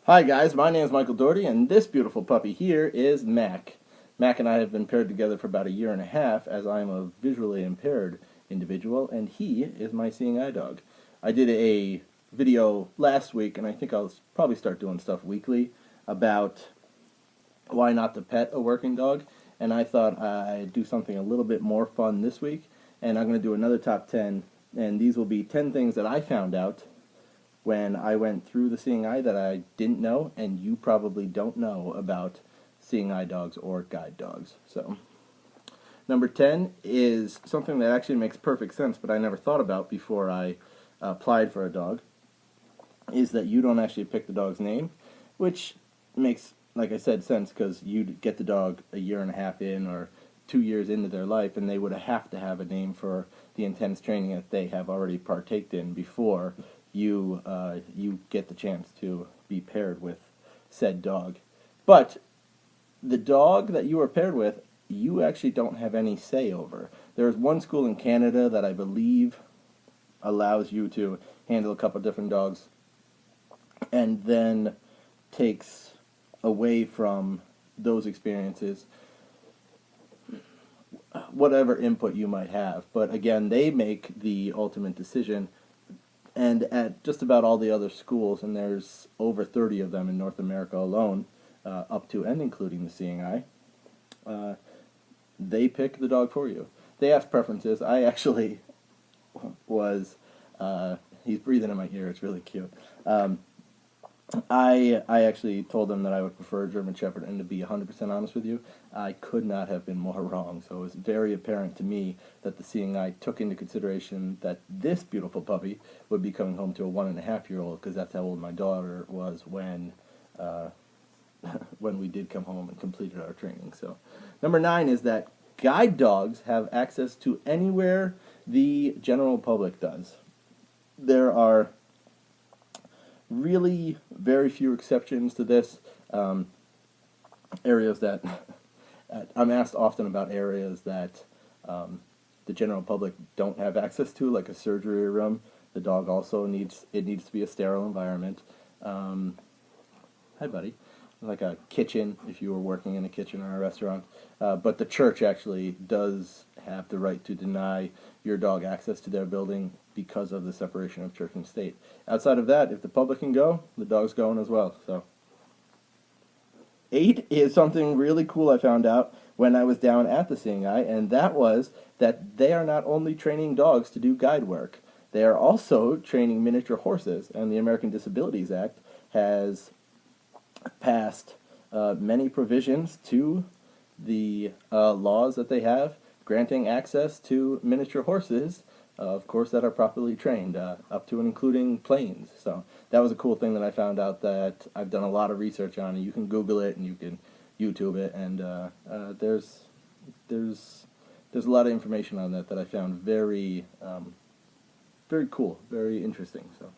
Hi guys, my name is Michael Doherty, and this beautiful puppy here is Mac. Mac and I have been paired together for about a year and a half, as I am a visually impaired individual, and he is my seeing eye dog. I did a video last week, and I think I'll probably start doing stuff weekly about why not to pet a working dog, and I thought I'd do something a little bit more fun this week, and I'm going to do another top 10, and these will be 10 things that I found out when I went through the seeing eye that I didn't know, and you probably don't know about seeing eye dogs or guide dogs. So, number 10 is something that actually makes perfect sense, but I never thought about before I applied for a dog, is that you don't actually pick the dog's name, which makes, like I said, sense because you'd get the dog a year and a half in or 2 years into their life, and they would have to have a name for the intense training that they have already partaked in before you get the chance to be paired with said dog. But the dog that you are paired with, you actually don't have any say over. There's one school in Canada that I believe allows you to handle a couple different dogs and then takes away from those experiences whatever input you might have. But again, they make the ultimate decision. And at just about all the other schools, and there's over 30 of them in North America alone, up to and including the Seeing Eye, they pick the dog for you. They have preferences. I actually was, he's breathing in my ear, it's really cute. I actually told them that I would prefer a German Shepherd, and to be 100% honest with you, I could not have been more wrong. So it was very apparent to me that the Seeing Eye took into consideration that this beautiful puppy would be coming home to a 1.5-year-old, because that's how old my daughter was when when we did come home and completed our training. So, number 9 is that guide dogs have access to anywhere the general public does. There are really very few exceptions to this. Areas that I'm asked often about areas that the general public don't have access to, like a surgery room. The dog also needs to be a sterile environment. Hi, buddy. Like a kitchen, if you were working in a kitchen or a restaurant. But the church actually does have the right to deny your dog access to their building because of the separation of church and state. Outside of that, if the public can go, the dog's going as well. So, 8 is something really cool I found out when I was down at the Seeing Eye, and that was that they are not only training dogs to do guide work, they are also training miniature horses, and the American Disabilities Act has passed many provisions to the laws that they have granting access to miniature horses, of course, that are properly trained, up to and including planes. So that was a cool thing that I found out that I've done a lot of research on. You can Google it and you can YouTube it, and there's a lot of information on that I found very very cool, very interesting. So,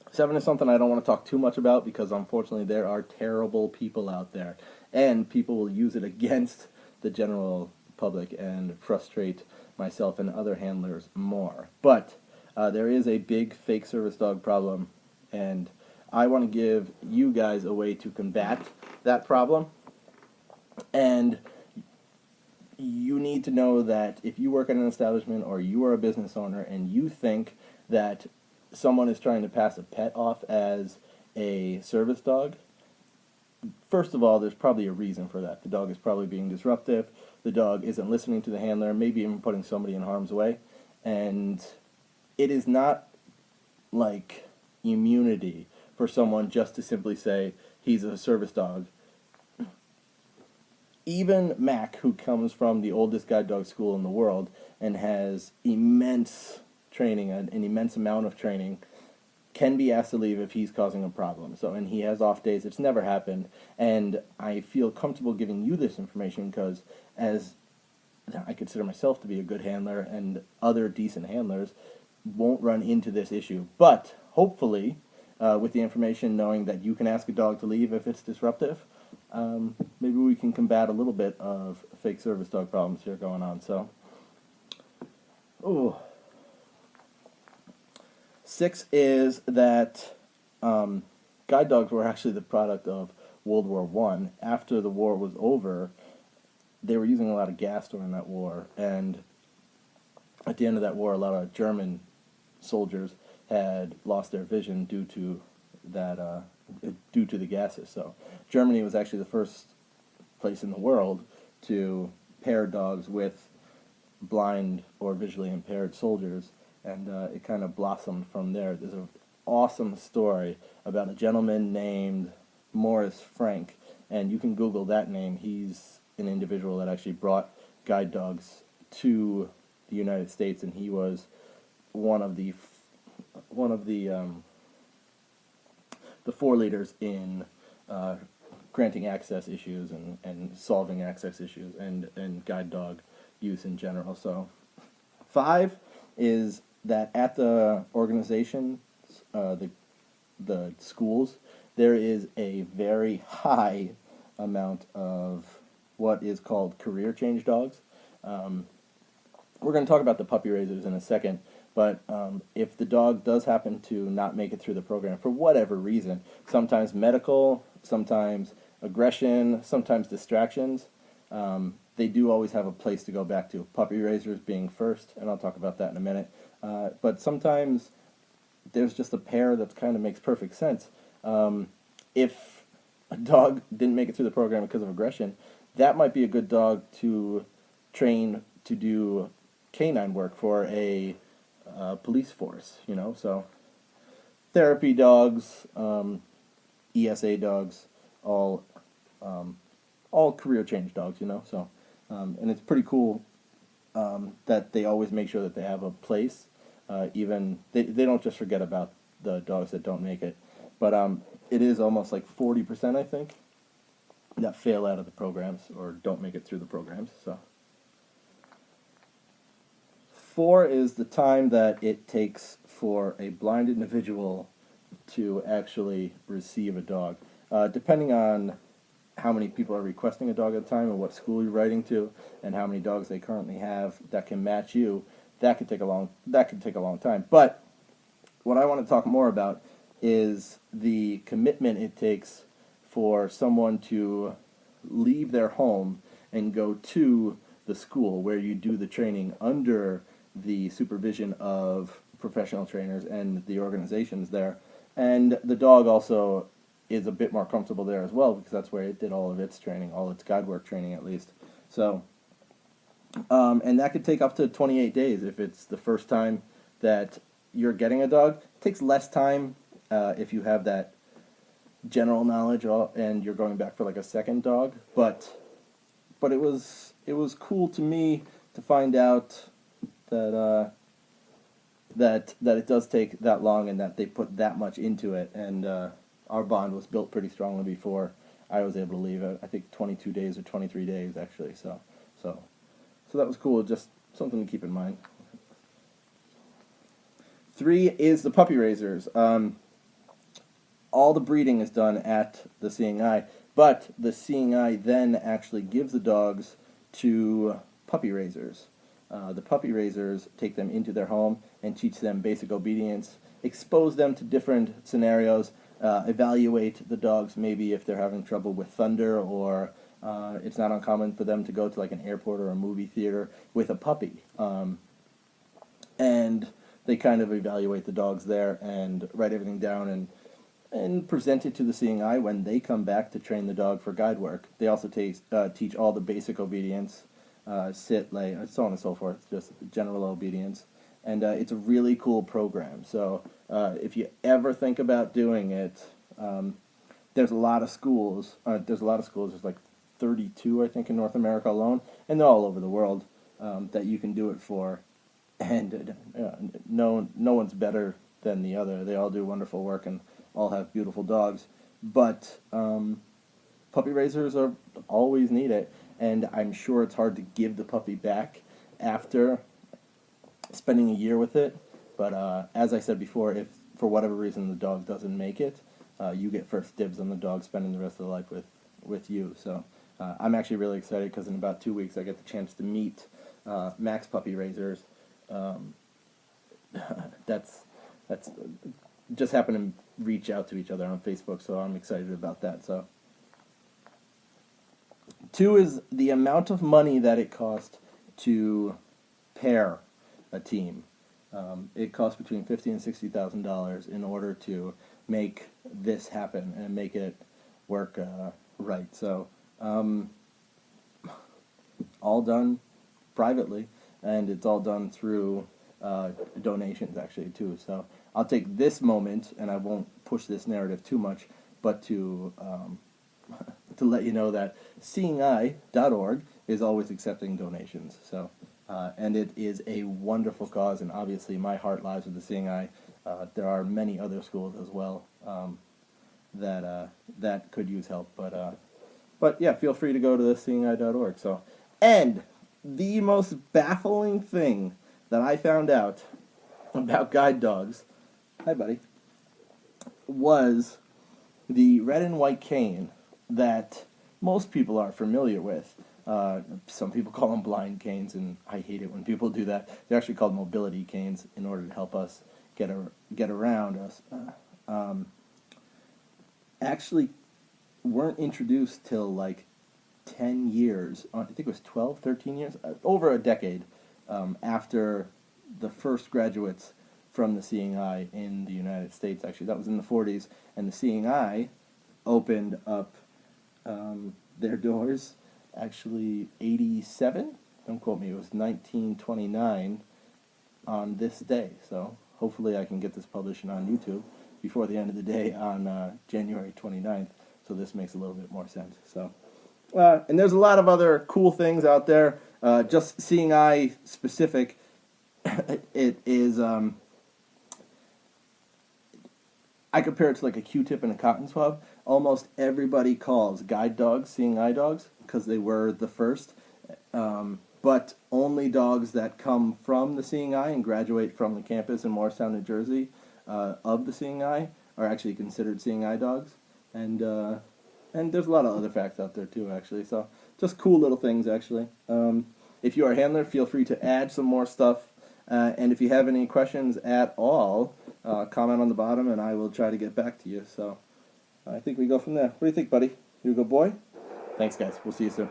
7 is something I don't want to talk too much about because unfortunately there are terrible people out there, and people will use it against the general public and frustrate myself and other handlers more. But there is a big fake service dog problem, and I want to give you guys a way to combat that problem. And you need to know that if you work at an establishment or you are a business owner and you think that someone is trying to pass a pet off as a service dog, first of all, there's probably a reason for that. The dog is probably being disruptive. The dog isn't listening to the handler, maybe even putting somebody in harm's way. And it is not like immunity for someone just to simply say he's a service dog. Even Mac, who comes from the oldest guide dog school in the world and has immense training, an immense amount of training, can be asked to leave if he's causing a problem. So, and he has off days. It's never happened, and I feel comfortable giving you this information because, as I consider myself to be a good handler, and other decent handlers won't run into this issue. But hopefully, with the information, knowing that you can ask a dog to leave if it's disruptive, maybe we can combat a little bit of fake service dog problems here going on. So, 6 is that guide dogs were actually the product of World War One. After the war was over, they were using a lot of gas during that war, and at the end of that war, a lot of German soldiers had lost their vision that due to the gases. So Germany was actually the first place in the world to pair dogs with blind or visually impaired soldiers, and it kind of blossomed from there. There's an awesome story about a gentleman named Morris Frank, and you can Google that name. He's an individual that actually brought guide dogs to the United States, and he was one of the the four leaders in granting access issues and solving access issues and guide dog use in general. So 5 is that at the organization, the schools, there is a very high amount of what is called career change dogs. We're going to talk about the puppy raisers in a second, but if the dog does happen to not make it through the program for whatever reason, sometimes medical, sometimes aggression, sometimes distractions, they do always have a place to go back to. Puppy raisers being first, and I'll talk about that in a minute. But sometimes there's just a pair that kind of makes perfect sense. If a dog didn't make it through the program because of aggression, that might be a good dog to train to do canine work for a police force, you know. So therapy dogs, ESA dogs, all career change dogs, you know. So and it's pretty cool that they always make sure that they have a place. Even they don't just forget about the dogs that don't make it, but it is almost like 40%, I think, that fail out of the programs or don't make it through the programs. So 4 is the time that it takes for a blind individual to actually receive a dog. Depending on how many people are requesting a dog at a time and what school you're writing to and how many dogs they currently have that can match you, that could take a long time. But what I want to talk more about is the commitment it takes for someone to leave their home and go to the school where you do the training under the supervision of professional trainers and the organizations there. And the dog also is a bit more comfortable there as well because that's where it did all of its training, all its guide work training at least. So, and that could take up to 28 days if it's the first time that you're getting a dog. It takes less time if you have that general knowledge and you're going back for like a second dog. But it was cool to me to find out that that it does take that long and that they put that much into it. And our bond was built pretty strongly before I was able to leave. I think 22 days or 23 days actually. So that was cool. Just something to keep in mind. 3 is the puppy raisers. All the breeding is done at the Seeing Eye, but the Seeing Eye then actually gives the dogs to puppy raisers. The puppy raisers take them into their home and teach them basic obedience, expose them to different scenarios, evaluate the dogs maybe if they're having trouble with thunder, or it's not uncommon for them to go to like an airport or a movie theater with a puppy. And they kind of evaluate the dogs there and write everything down and present it to the Seeing Eye when they come back to train the dog for guide work. They also teach all the basic obedience, sit, lay, so on and so forth, just general obedience. And it's a really cool program. So if you ever think about doing it, there's a lot of schools. There's like 32, I think, in North America alone, and they're all over the world that you can do it for. And no one's better than the other. They all do wonderful work and all have beautiful dogs. But puppy raisers are always need it, and I'm sure it's hard to give the puppy back after spending a year with it. But as I said before, if for whatever reason the dog doesn't make it, you get first dibs on the dog spending the rest of the life with you. So I'm actually really excited because in about 2 weeks I get the chance to meet Max Puppy Raisers. That's just happened reach out to each other on Facebook, so I'm excited about that. So 2 is the amount of money that it cost to pair a team. It costs between $50,000 and $60,000 in order to make this happen and make it work right. So all done privately, and it's all done through donations actually too. So I'll take this moment, and I won't push this narrative too much, but to let you know that seeingeye.org is always accepting donations. So, and it is a wonderful cause, and obviously my heart lies with the Seeing Eye. There are many other schools as well that could use help, but yeah, feel free to go to the seeingeye.org. So, and the most baffling thing that I found out about guide dogs, hi buddy, was the red and white cane that most people are familiar with. Some people call them blind canes, and I hate it when people do that. They're actually called mobility canes in order to help us get around us. Actually weren't introduced till like 10 years, I think it was 12, 13 years, over a decade after the first graduates from the Seeing Eye in the United States. Actually, that was in the 40s, and the Seeing Eye opened up their doors, actually 87, don't quote me, it was 1929 on this day. So hopefully I can get this published on YouTube before the end of the day on January 29th, so this makes a little bit more sense. So, and there's a lot of other cool things out there, just Seeing Eye specific. It is, I compare it to like a Q-tip and a cotton swab. Almost everybody calls guide dogs Seeing Eye dogs because they were the first, but only dogs that come from the Seeing Eye and graduate from the campus in Morristown, New Jersey, of the Seeing Eye are actually considered Seeing Eye dogs. And there's a lot of other facts out there too, actually. So just cool little things, actually. If you are a handler, feel free to add some more stuff. And if you have any questions at all, comment on the bottom, and I will try to get back to you. So I think we go from there. What do you think, buddy? You a good boy? Thanks, guys. We'll see you soon.